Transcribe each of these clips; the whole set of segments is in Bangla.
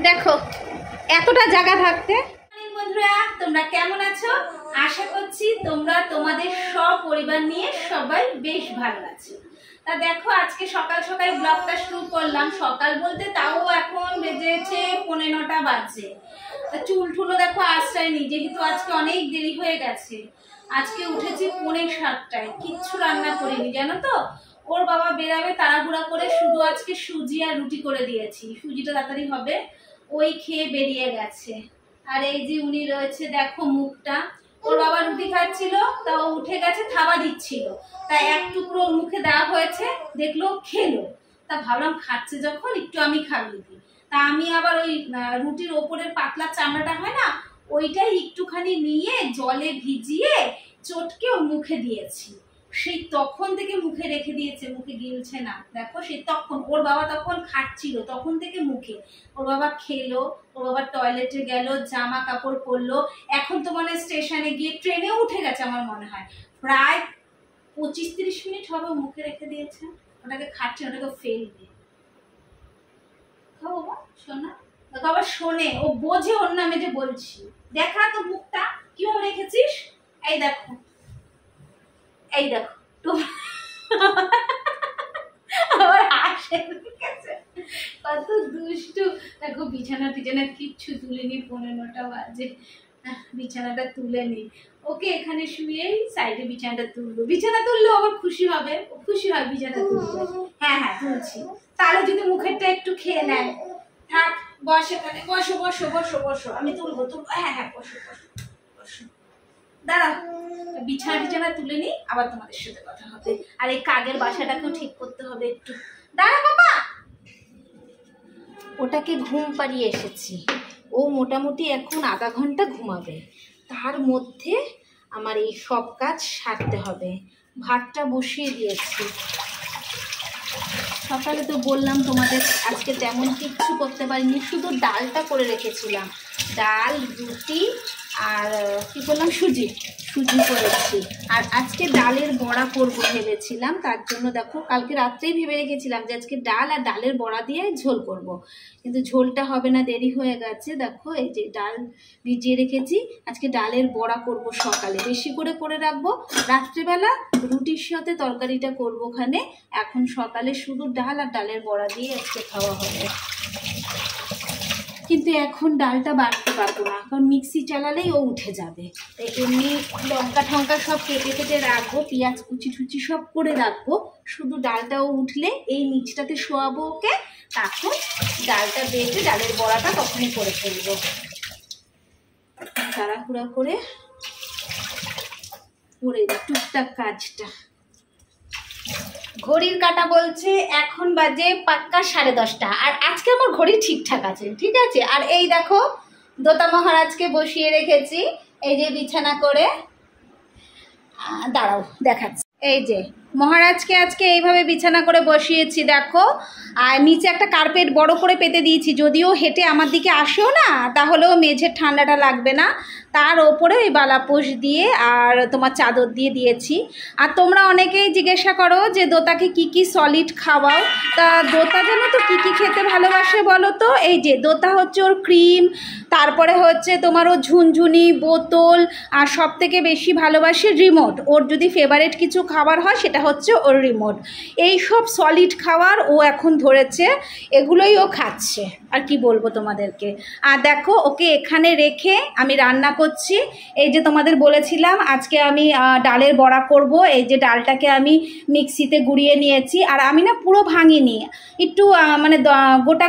দেখো এতটা জায়গা থাকতে। বন্ধুরা তোমরা কেমন আছো? আশা করছি তোমরা তোমাদের সপরিবার নিয়ে সবাই বেশ ভালো আছো। তা দেখো আজকে সকাল সকাল ব্লগটা শুরু করলাম। সকাল বলতে তাও এখন বেজেছে 9:15 বাজে। তা চুল টুলো দেখো আশ্রয়নি, যেহেতু আজকে অনেক দেরি হয়ে গেছে। আজকে উঠেছি 6:45, কিচ্ছু রান্না করিনি জানো তো। ওর বাবা বেরাবে তাড়াহুড়া করে, শুধু আজকে সুজি আর রুটি করে দিয়েছি, সুজিটা তাড়াতাড়ি হবে, ওই খেয়ে বেরিয়ে গেছে। আর এই যে উনি রয়েছে দেখো মুখটা, ওর বাবা রুটি খাচ্ছিল তা ও উঠে গেছে, থাবা দিচ্ছিল, তাই এক টুকরো মুখে দেওয়া হয়েছে, দেখলো খেলো। তা ভাবলাম খাচ্ছে যখন একটু আমি খাইয়ে দিই। তা আমি আবার ওই রুটির ওপরের পাতলা চামড়াটা হয় না, ওইটাই একটুখানি নিয়ে জলে ভিজিয়ে চটকে ওর মুখে দিয়েছি। সেই তখন থেকে মুখে রেখে দিয়েছে, মুখে গিলছে না। দেখো সেই তখন ওর বাবা তখন খাচ্ছিল, তখন থেকে মুখে। ওর বাবা খেলো, ওর বাবা টয়লেটে গেল, জামা কাপড় পরলো। এখন তো মানে স্টেশনে গিয়ে ট্রেনেও উঠে গেছে আমার মনে হয়। প্রায় 25-30 মিনিট হবে মুখে রেখে দিয়েছে। ওটাকে খাচ্ছে, ওটাকে ফেলবে। খাবো বাবা শোনা, দেখো আবার শোনে, ও বোঝে ওর নামে যে বলছি। দেখা তো মুখটা কিভাবে রেখেছিস, এই দেখো এই দেখো আবার হাসে, কত দুষ্টু। দেখো বিছানা টিছানা কিচ্ছু তুলিনি, 15টা বাজে, বিছানাটা তুলে নি। ওকে এখানে শুয়েই সাইডে বিছানাটা তুলবো, বিছানা তুললেও আবার খুশি হবে, খুশি হয় বিছানা তুলবে। হ্যাঁ হ্যাঁ তুলছি, তাহলে যদি মুখেরটা একটু খেয়ে নেয়। থাক বস এখানে, বসো বসো বসো বসো, আমি তুলবো তুলবো। হ্যাঁ হ্যাঁ বসো বসো বসো, দাঁড়াও বিছানা তুলে নি, আবার তোমাদের সাথে কথা হবে। আর এই কাগের বাসাটাকেও ঠিক করতে হবে একটু। দাঁড়া বাবা, ওটাকে ঘুম পাড়িয়ে এসেছি, ও মোটামুটি এখন আধা ঘন্টা ঘুমাবে। তার মধ্যে আমার এই সব কাজ সারতে হবে। ভাতটা বসিয়ে দিয়েছি। সকালে তো বললাম তোমাদের আজকে তেমন কিচ্ছু করতে পারিনি, শুধু ডালটা করে রেখেছিলাম। ডাল, রুটি আর কি করলাম, সুজি করেছি। আর আজকে ডালের বড়া করবো ভেবেছিলাম, তার জন্য দেখো কালকে রাত্রেই ভেবে রেখেছিলাম যে আজকে ডাল আর ডালের বড়া দিয়ে ঝোল করব। কিন্তু ঝোলটা হবে না, দেরি হয়ে গেছে। দেখো এই যে ডাল ভিজিয়ে রেখেছি, আজকে ডালের বড়া করব সকালে, বেশি করে রাখবো। রাত্রেবেলা রুটির সাথে তরকারিটা করবো ওখানে। এখন সকালে শুধু ডাল আর ডালের বড়া দিয়ে আজকে খাওয়া হবে। কিন্তু এখন ডালটা বাড়তে পারবো না, কারণ মিক্সি চালালেই ও উঠে যাবে। তাই এমনি লঙ্কা ঠঙ্কা সব কেটে রাখবো, পেঁয়াজ কুচি সব করে রাখবো। শুধু ডালটাও উঠলে এই নিচটাতে শোয়াবো ওকে, তখন ডালটা বেটে ডালের বড়াটা তখনই করে ফেলবো। তাড়াহুড়া করে টুকটাক কাজটা। ঘড়ির কাঁটা বলছে এখন বাজে পাক্কা 10:30, আর আজকে আমার ঘড়ি ঠিকঠাক আছে, ঠিক আছে। আর এই দেখো দোতা মহারাজকে বসিয়ে রেখেছি, এই যে বিছানা করে। দাঁড়াও দেখাচ্ছি, এই যে মহারাজকে আজকে এইভাবে বিছানা করে বসিয়েছি দেখো। আর নিচে একটা কার্পেট বড় করে পেতে দিয়েছি, যদিও হেঁটে আমার দিকে আসেও না, তাহলেও মেঝের ঠান্ডাটা লাগবে না। তার ওপরে ওই বালাপোষ দিয়ে আর তোমার চাদর দিয়ে দিয়েছি। আর তোমরা অনেকেই জিজ্ঞাসা করো যে দোতাকে কি সলিড খাওয়াও। তা দোতা জানো তো কি খেতে ভালোবাসে বলো তো। এই যে দোতা হচ্ছে ওর ক্রিম, তারপরে হচ্ছে তোমার ও ঝুনঝুনি, বোতল, আর সব থেকে বেশি ভালোবাসে রিমোট। ওর যদি ফেভারিট কিছু খাবার হয় সেটা হচ্ছে ওর রিমোট। এই সব সলিড খাবার ও এখন ধরেছে, এগুলোই ও খাচ্ছে। আর কি বলবো তোমাদেরকে। আর দেখো ওকে এখানে রেখে আমি রান্না করছি। এই যে তোমাদের বলেছিলাম আজকে আমি ডালের বড়া করব। এই যে ডালটাকে আমি মিক্সিতে গুঁড়িয়ে নিয়েছি, আর আমি না পুরো ভাঙিনি, একটু মানে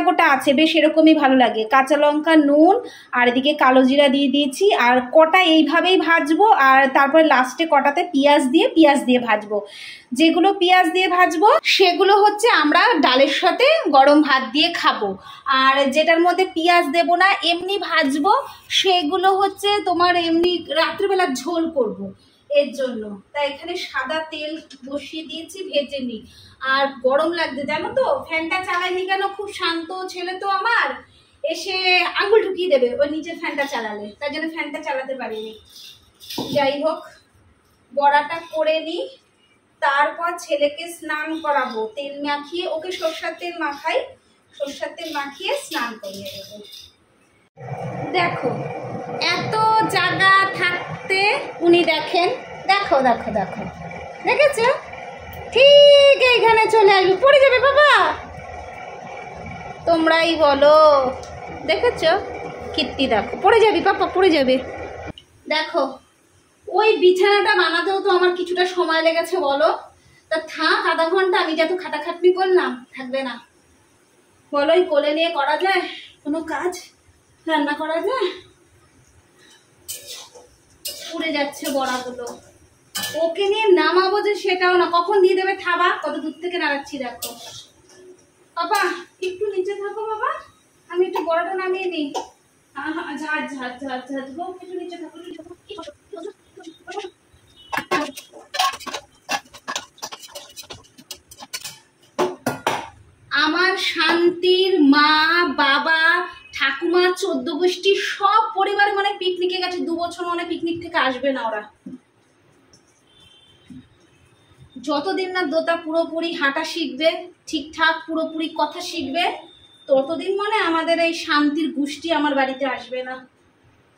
গোটা আছে, বেশ এরকমই ভালো লাগে। কাঁচা লঙ্কা, নুন, আর এদিকে কালো জিরা দিয়ে দিয়েছি। আর কটা এইভাবেই ভাজবো, আর তারপরে লাস্টে কটাতে পেঁয়াজ দিয়ে ভাজবো। যেগুলো পেঁয়াজ দিয়ে ভাজবো সেগুলো হচ্ছে আমরা ডালের সাথে গরম ভাত দিয়ে খাবো। আর যেটার মধ্যে পেঁয়াজ দেবো না, এমনি ভাজবো, সেগুলো হচ্ছে তোমার এমনি রাত্রিবেলা ঝোল করব এর জন্য। তাই এখানে সাদা তেল বসিয়ে দিয়েছি, ভেজে নিই। আর গরম লাগছে জানো তো, ফ্যানটা চালাইনি কেন, খুব শান্ত ছেলে তো আমার, এসে আঙুল ঢুকিয়ে দেবে ওই নিচে ফ্যানটা চালালে, তাই জন্য ফ্যানটা চালাতে পারিনি। যাই হোক বড়াটা করে নিই, তারপর ছেলেকে স্নান করাবো, তেল মাখিয়ে, ওকে সরষের তেল মাখাই, সরষের তেল মাখিয়ে স্নান করিয়ে দেবো। দেখো এত জায়গা থাকতে উনি দেখেন, দেখো দেখো দেখো, দেখেছো? ঠিক এইখানে চলে আসবে, পড়ে যাবে বাবা, তোমরাই বলো। দেখেছো কীর্তি, দেখো পড়ে যাবি পাপা, পড়ে যাবে। দেখো ওই বিছানাটা বানাতেও তো আমার কিছুটা সময় লেগেছে বলো, তা থাক আধা ঘন্টা, আমি যত খাটাখাটনি করলাম থাকবে না বলো? ওই কোলে নিয়ে করা যায় কোনো কাজ? রান্না করা যায়? পুড়ে যাচ্ছে বড়াগুলো, ওকে নিয়ে নামাবো যে সেটাও না, কখন দিয়ে দেবে থাবা, কত দূর থেকে নাড়াচ্ছি দেখো। বাবা একটু নিচে থাকো বাবা, আমি একটু বড়াটা নামিয়ে নিই। ঝাড় ঝাড় ঝাড় ঝাড় গো, একটু নিচে থাকো, আমার শান্তির মা বাবা ঠাকুমা 14 গোষ্ঠী সব পরিবারে মানে পিকনিকে গেছে, 2 বছর মানে পিকনিক থেকে আসবে না ওরা। যতদিন না দোতা পুরোপুরি হাঁটা শিখবে, ঠিকঠাক পুরোপুরি কথা শিখবে, ততদিন মানে আমাদের এই শান্তির গোষ্ঠী আমার বাড়িতে আসবে না।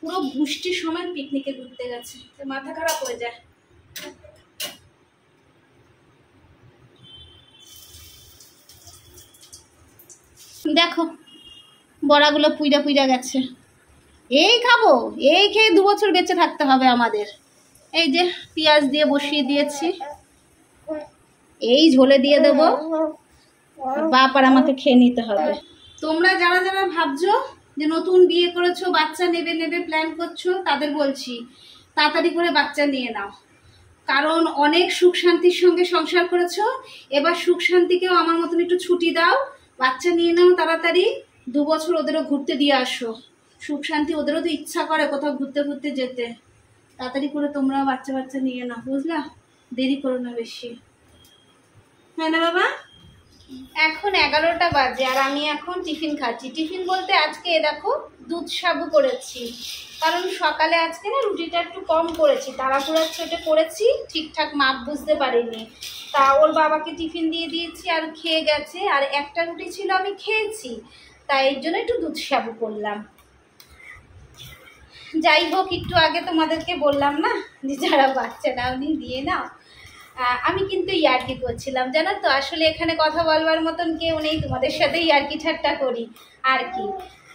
পুরো গোষ্ঠীর সময় পিকনিকে ঘুরতে গেছে, মাথা খারাপ হয়ে যায়। দেখো বড়াগুলো পুইরা পুইরা গেছে, এই খাবো, এই খেয়ে 2 বছর বেঁচে থাকতে হবে আমাদের। এই যে পেঁয়াজ দিয়ে বসিয়ে দিয়েছি, এই ঝোলে দিয়ে দেব, বাপ আর আমাকে খেয়ে নিতে হবে। তোমরা যারা যারা ভাবছো যে নতুন বিয়ে করেছো, বাচ্চা নেবে নেবে প্ল্যান করছো, তাদের বলছি তাড়াতাড়ি করে বাচ্চা নিয়ে নাও, কারণ অনেক সুখ শান্তির সঙ্গে সংসার করেছো, এবার সুখ শান্তিকেও আমার মতন একটু ছুটি দাও, বাচ্চা নিয়ে নাও তাড়াতাড়ি, 2 বছর ওদেরও ঘুরতে দিয়ে আসো। সুখ শান্তি ওদেরও তো ইচ্ছা করে কোথাও ঘুরতে ঘুরতে যেতে, তাড়াতাড়ি করে তোমরা বাচ্চা বাচ্চা নিয়ে নাও, বুঝলা? দেরি করো না বেশি, হ্যাঁ না বাবা? এখন 11টা বাজে আর আমি এখন টিফিন খাচ্ছি। টিফিন বলতে আজকে দেখো দুধ সাবু করেছি, কারণ সকালে আজকে না রুটিটা একটু কম করেছি, তাড়াহুড়ার ছোটে করেছি, ঠিকঠাক মাপ বুঝতে পারিনি, তা ওর বাবাকে টিফিন দিয়ে দিয়েছি আর খেয়ে গেছে, আর একটা রুটি ছিল আমি খেয়েছি, তাই এর জন্য একটু দুধ সাবু করলাম। যাই হোক, একটু আগে তোমাদেরকে বললাম না যে যারা বাচ্চা নাওনি দিয়ে নাও, আমি কিন্তু ইয়ার্কি করছিলাম জানো তো, আসলে এখানে কথা বলবার মতন কেউ নেই, তোমাদের সাথে ইয়ার্কি ঠাট্টা করি আর কি।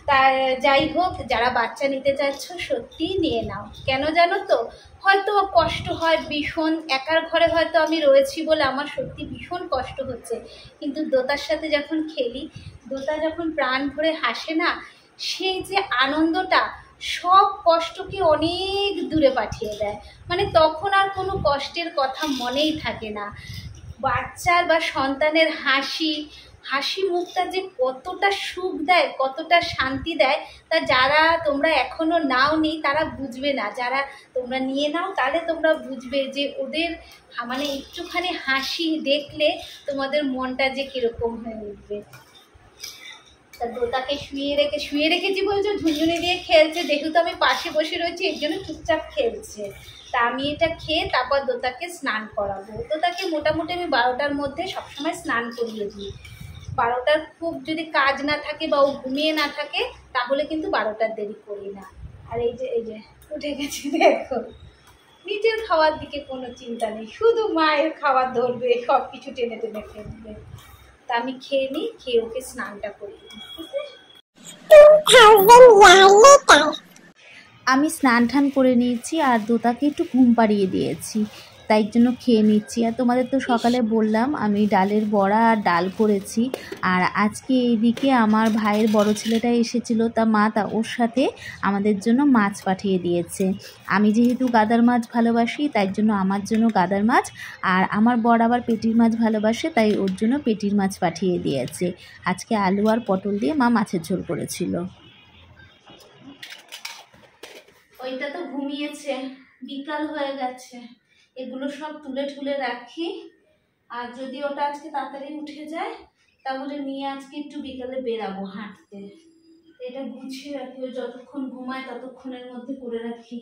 তা যাই হোক, যারা বাচ্চা নিতে চাচ্ছ সত্যিই নিয়ে নাও, কেন জানো তো, হয়তো কষ্ট হয় ভীষণ, একার ঘরে হয়তো আমি রয়েছি বলে আমার সত্যি ভীষণ কষ্ট হচ্ছে, কিন্তু দোতার সাথে যখন খেলি, দোতা যখন প্রাণ ভরে হাসে না, সেই যে আনন্দটা সব কষ্টকে অনেক দূরে পাঠিয়ে দেয়, মানে তখন আর কোনো কষ্টের কথা মনেই থাকে না। বাচ্চার বা সন্তানের হাসি, হাসি মুখটা যে কতটা সুখ দেয়, কতটা শান্তি দেয়, তা যারা তোমরা এখনও নাওনি তারা বুঝবে না, যারা তোমরা নিয়ে নাও তাহলে তোমরা বুঝবে যে ওদের মানে একটুখানি হাসি দেখলে তোমাদের মনটা যে কীরকম হয়ে উঠবে। তা দোতাকে শুয়ে রেখেছি বলছো, ঝুনঝুনি দিয়ে খেলছে, যেহেতু আমি পাশে বসে রয়েছি এর জন্য চুপচাপ খেলছে। তা আমি এটা খেয়ে তারপর দোতাকে স্নান করাবো। দোতাকে মোটামুটি আমি 12টার মধ্যে সবসময় স্নান করিয়ে দিই, 12টার খুব যদি কাজ না থাকে বা ও ঘুমিয়ে না থাকে তাহলে কিন্তু 12টার দেরি করি না। আর এই যে উঠে গেছে দেখো, নিজের খাওয়ার দিকে কোনো চিন্তা নেই, শুধু মায়ের খাবার ধরবে, সব কিছু টেনে টেনে ফেলবে। তা আমি খেয়ে নিই, খেয়ে ওকে স্নানটা করিয়ে দিই। আমি স্নান টান করে নিয়েছি আর দোতাকে একটু ঘুম পাড়িয়ে দিয়েছি, তাই জন্য খেয়ে নিচ্ছি। আর তোমাদের তো সকালে বললাম আমি ডালের বড়া আর ডাল করেছি, আর আজকে এইদিকে আমার ভাইয়ের বড় ছেলেটা এসেছিলো, তা মা ওর সাথে আমাদের জন্য মাছ পাঠিয়ে দিয়েছে। আমি যেহেতু গাদার মাছ ভালোবাসি তাই জন্য আমার জন্য গাদার মাছ, আর আমার বর আবার পেটির মাছ ভালোবাসে তাই ওর জন্য পেটির মাছ পাঠিয়ে দিয়েছে। আজকে আলু আর পটল দিয়ে মা মাছের ঝোল করেছিল। ওইটা তো ঘুমিয়েছে, বিকাল হয়ে গেছে, এগুলো সব তুলে ঠুলে রাখি, আর যদি ওটা আজকে তাড়াতাড়ি উঠে যায় তাহলে নিয়ে আজকে একটু বিকালে বেরাবো হাঁটতে। এটা গুছিয়ে রাখি, ও যতক্ষণ ঘুমায় ততক্ষণের মধ্যে করে রাখি।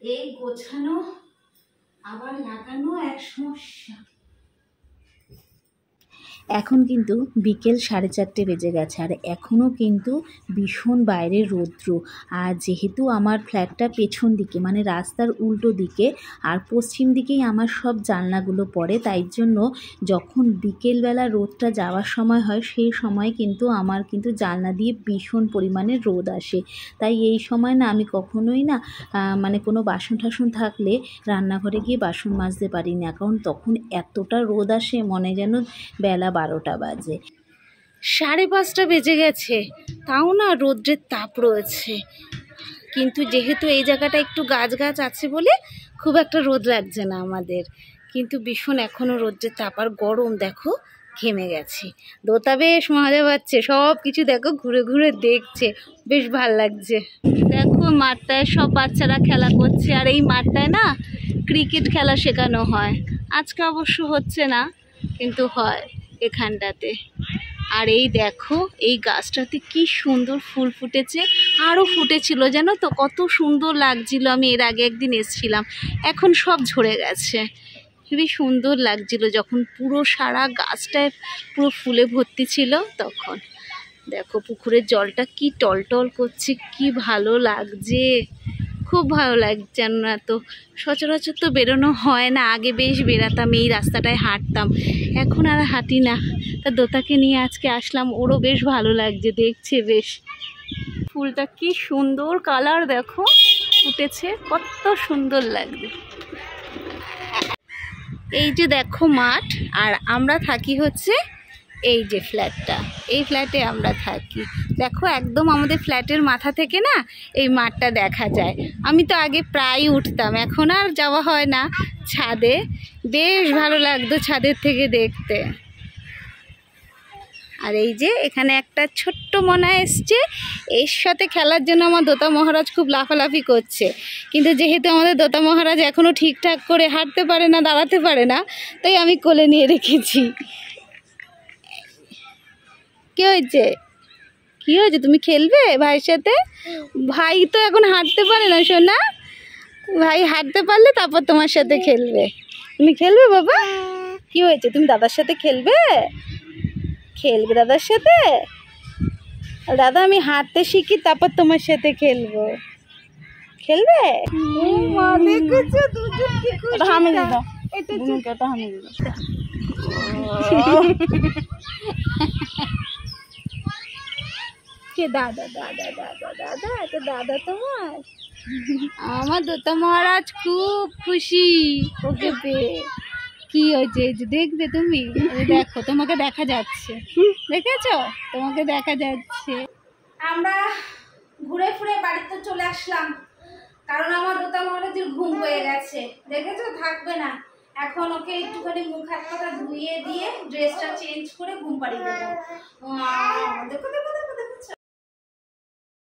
এই গোছানো আবার লাগানো এক সমস্যা। এখন কিন্তু বিকেল 4:30 বেজে গেছে আর এখনও কিন্তু ভীষণ বাইরে রৌদ্র। আর যেহেতু আমার ফ্ল্যাটটা পেছন দিকে মানে রাস্তার উল্টো দিকে আর পশ্চিম দিকেই আমার সব জানলাগুলো পড়ে, তাই জন্য যখন বিকেলবেলা রোদটা যাওয়ার সময় হয় সেই সময় কিন্তু আমার কিন্তু জানলা দিয়ে ভীষণ পরিমাণে রোদ আসে। তাই এই সময় না আমি কখনোই না মানে কোনো বাসন টাসন থাকলে রান্নাঘরে গিয়ে বাসন মাজতে পারি না, কারণ তখন এতটা রোদ আসে মনে যেন বেলা 12টা বাজে। 5:30 বেজে গেছে, তাও না রোদ্রের তাপ রয়েছে। কিন্তু যেহেতু এই জায়গাটা একটু গাছ আছে বলে খুব একটা রোদ লাগছে না আমাদের, কিন্তু ভীষণ এখনও রোদ্রের তাপ আর গরম। দেখো ঘেমে গেছি। দোতা বেশ মজা পাচ্ছে, সব কিছু দেখো ঘুরে ঘুরে দেখছে, বেশ ভাল লাগছে। দেখো মাঠটায় সব বাচ্চারা খেলা করছে, আর এই মাঠটায় না ক্রিকেট খেলা শেখানো হয়। আজকে অবশ্য হচ্ছে না, কিন্তু হয় এখানটাতে। আর এই দেখো এই গাছটাতে কি সুন্দর ফুল ফুটেছে, আরও ফুটেছিল জানো তো, কত সুন্দর লাগছিল। আমি এর আগে একদিন এসেছিলাম, এখন সব ঝরে গেছে। খুবই সুন্দর লাগছিল যখন পুরো সারা গাছটায় পুরো ফুলে ভর্তি ছিল তখন। দেখো পুকুরের জলটা কি টলটল করছে, কি ভালো লাগছে, খুব ভালো লাগছে। না তো সচরাচর তো বেরোনো হয় না, আগে বেশ বেরাতাম, এই রাস্তাটায় হাঁটতাম, এখন আর হাঁটি না। তা দোতাকে নিয়ে আজকে আসলাম, ওরও বেশ ভালো লাগছে, দেখছে বেশ। ফুলটা কি সুন্দর কালার দেখো ফুটেছে, কত সুন্দর লাগছে। এই যে দেখো মাঠ, আর আমরা থাকি হচ্ছে এই যে ফ্ল্যাটটা, এই ফ্ল্যাটে আমরা থাকি। দেখো একদম আমাদের ফ্ল্যাটের মাথা থেকে না এই মাঠটা দেখা যায়। আমি তো আগে প্রায় উঠতাম, এখন আর যাওয়া হয় না ছাদে। বেশ ভালো লাগতো ছাদের থেকে দেখতে। আর এই যে এখানে একটা ছোট্ট মনা এসছে, এর সাথে খেলার জন্য আমার দোতা মহারাজ খুব লাফালাফি করছে। কিন্তু যেহেতু আমাদের দোতা মহারাজ এখনও ঠিকঠাক করে হাঁটতে পারে না, দাঁড়াতে পারে না, তাই আমি কোলে নিয়ে রেখেছি। কি হয়েছে, কি হয়েছে, তুমি খেলবে ভাইয়ের সাথে? ভাই তো এখন হাঁটতে পারে না সোনা, ভাই হাঁটতে পারলে তারপর তোমার সাথে খেলবে। তুমি খেলবে বাবা? কি হয়েছে, তুমি দাদার সাথে খেলবে? খেলবে দাদার সাথে? দাদা আমি হাঁটতে শিখি তারপর তোমার সাথে খেলবো, খেলবে? দাদা দাদা দাদা দাদা, এটা দাদা তোমার? আমার দোতা মহারাজ খুব খুশি ওকে পেয়ে। কি হয়েছে, এই যে দেখবে তুমি, দেখো তোমাকে দেখা যাচ্ছে, দেখেছো তোমাকে দেখা যাচ্ছে। আমরা ঘুরে ফুরে বাড়িতে চলে আসলাম, কারণ আমার দোতা মহারাজের ঘুম হয়ে গেছে, দেখেছো থাকবে না এখন। ওকে একটুখানি মুখ হাত পাতা ধুইয়ে দিয়ে ড্রেসটা চেঞ্জ করে ঘুম পাড়িয়ে দেবো। দেখো দেখো